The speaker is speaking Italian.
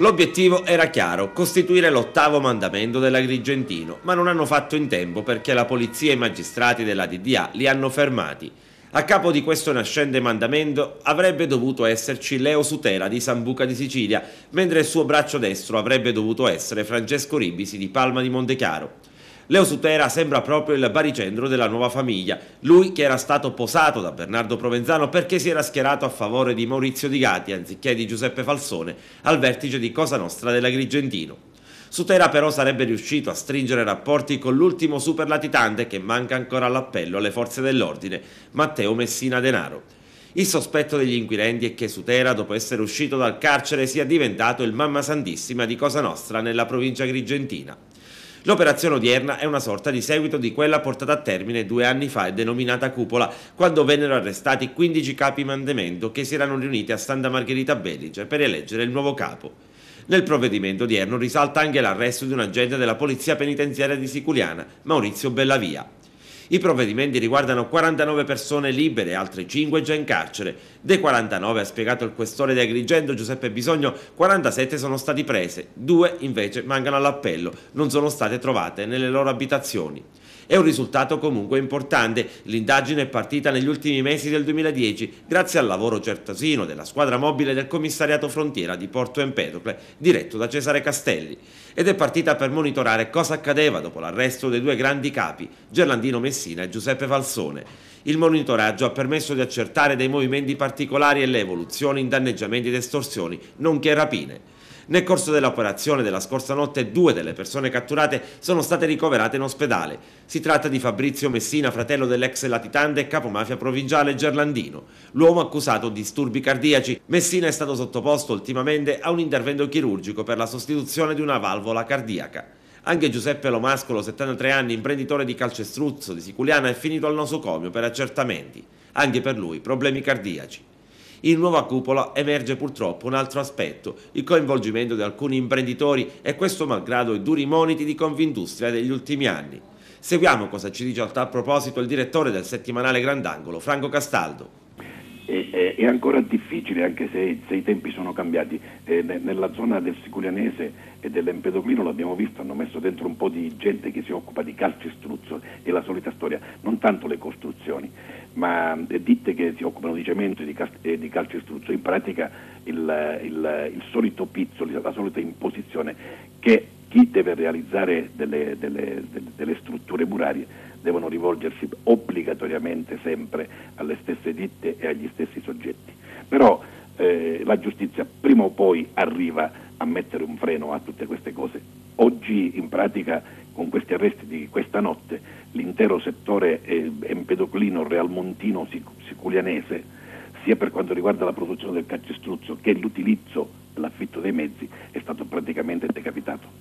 L'obiettivo era chiaro, costituire l'ottavo mandamento dell'Agrigentino, ma non hanno fatto in tempo perché la polizia e i magistrati della DDA li hanno fermati. A capo di questo nascente mandamento avrebbe dovuto esserci Leo Sutera di Sambuca di Sicilia, mentre il suo braccio destro avrebbe dovuto essere Francesco Ribisi di Palma di Montechiaro. Leo Sutera sembra proprio il baricentro della nuova famiglia, lui che era stato posato da Bernardo Provenzano perché si era schierato a favore di Maurizio Di Gatti anziché di Giuseppe Falsone al vertice di Cosa Nostra dell'Agrigentino. Sutera però sarebbe riuscito a stringere rapporti con l'ultimo superlatitante che manca ancora all'appello alle forze dell'ordine, Matteo Messina Denaro. Il sospetto degli inquirenti è che Sutera, dopo essere uscito dal carcere, sia diventato il mamma santissima di Cosa Nostra nella provincia agrigentina. L'operazione odierna è una sorta di seguito di quella portata a termine 2 anni fa e denominata Cupola, quando vennero arrestati 15 capi mandamento che si erano riuniti a Santa Margherita Belice per eleggere il nuovo capo. Nel provvedimento odierno risalta anche l'arresto di un agente della Polizia Penitenziaria di Siculiana, Maurizio Bellavia. I provvedimenti riguardano 49 persone libere e altre 5 già in carcere. Dei 49, ha spiegato il questore di Agrigento Giuseppe Bisogno, 47 sono stati prese, 2 invece mancano all'appello, non sono state trovate nelle loro abitazioni. È un risultato comunque importante, l'indagine è partita negli ultimi mesi del 2010 grazie al lavoro certosino della squadra mobile del commissariato frontiera di Porto Empedocle, diretto da Cesare Castelli, ed è partita per monitorare cosa accadeva dopo l'arresto dei 2 grandi capi, Gerlandino Messina e Giuseppe Falsone. Il monitoraggio ha permesso di accertare dei movimenti particolari e le evoluzioni in danneggiamenti ed estorsioni, nonché rapine. Nel corso dell'operazione della scorsa notte 2 delle persone catturate sono state ricoverate in ospedale. Si tratta di Fabrizio Messina, fratello dell'ex latitante e capomafia provinciale Gerlandino. L'uomo accusato di disturbi cardiaci, Messina è stato sottoposto ultimamente a un intervento chirurgico per la sostituzione di una valvola cardiaca. Anche Giuseppe Lomascolo, 73 anni, imprenditore di calcestruzzo di Siculiana, è finito al nosocomio per accertamenti. Anche per lui problemi cardiaci. In nuova cupola emerge purtroppo un altro aspetto, il coinvolgimento di alcuni imprenditori e questo malgrado i duri moniti di Confindustria degli ultimi anni. Seguiamo cosa ci dice a tal proposito il direttore del settimanale Grandangolo, Franco Castaldo. È ancora difficile, anche se i tempi sono cambiati. Nella zona del Siculianese e dell'Empedoclino l'abbiamo visto, hanno messo dentro un po' di gente che si occupa di calcestruzzo, è la solita storia, non tanto le costruzioni, ma ditte che si occupano di cemento e di calcestruzzo. In pratica il solito pizzo, la solita imposizione che chi deve realizzare delle strutture murarie devono rivolgersi obbligatoriamente sempre alle stesse ditte e agli stessi soggetti. Però la giustizia prima o poi arriva a mettere un freno a tutte queste cose. Oggi in pratica con questi arresti di questa notte l'intero settore empedoclino, realmontino, siculianese, sia per quanto riguarda la produzione del calcestruzzo che l'utilizzo, l'affitto dei mezzi, è stato praticamente decapitato.